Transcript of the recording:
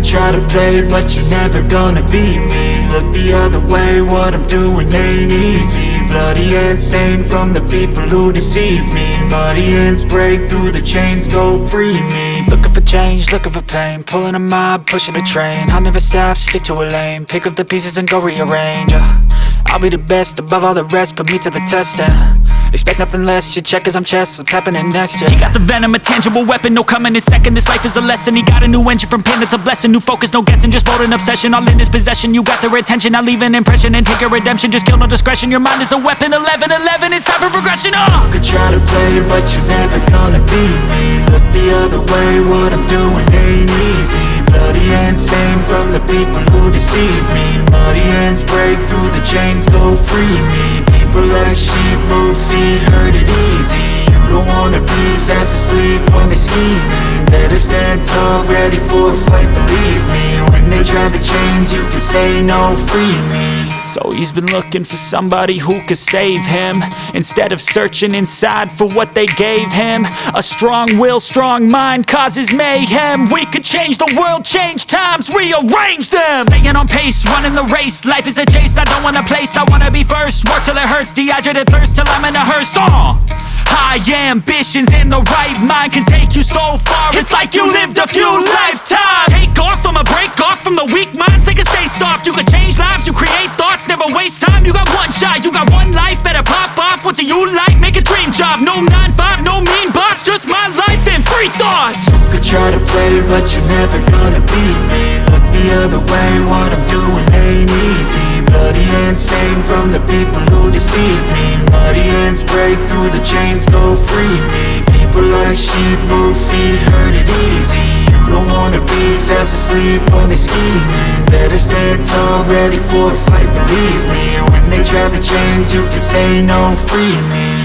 try to play, but you're never gonna beat me. Look the other way, what I'm doing ain't easy. Bloody hands stained from the people who deceive me. Muddy hands break through the chains, go free me. Looking for change, looking for pain, pulling a mob, pushing a train. I'll never stop, stick to a lane, pick up the pieces and go rearrange. I'll be the best above all the rest, put me to the test and expect nothing less. You check as I'm chess, what's happening next? Yeah. He got the venom, a tangible weapon, no coming in second. This life is a lesson. He got a new engine from pain, that's a blessing. New focus, no guessing, just bold and obsession. All in his possession, you got their attention. I'll leave an impression and take a redemption. Just kill, no discretion. Your mind is a weapon. 11-11, it's time for progression. You could try to play, but you're never gonna beat me. Look the other way, what I'm doing ain't easy. Bloody hands stained from the people who deceive me. Muddy hands break through the chains, go free me. People like sheep move feet, hurt it easy. You don't wanna be fast asleep when they scheming. Better stand tall, ready for a fight, believe me. When they try the chains, you can say no, free me. So he's been looking for somebody who could save him, instead of searching inside for what they gave him. A strong will, strong mind causes mayhem. We could change the world, change times, rearrange them. Staying on pace, running the race. Life is a chase, I don't want a place. I wanna be first, work till it hurts. Dehydrated thirst till I'm in a hearse. High ambitions and the right mind can take you so far. It's like you lived a few lifetimes. Take off from a break off from the weak minds. They can stay soft. You can change lives, you create thoughts, never waste time. You got one shot, you got one life. Better pop off. What do you like? Make a dream job. No 9-5, no mean boss. Just my life and free thoughts. You could try to play, but you're never gonna beat me. Look the other way, what I'm doing ain't easy. Bloody hands stained from the people who deceive me. Muddy hands break through the chains, go free me. People like sheep move feet, hurt it easy. You don't wanna be fast asleep when they scheming. Better stand tall, ready for a fight, believe me. When they try the chains, you can say no, free me.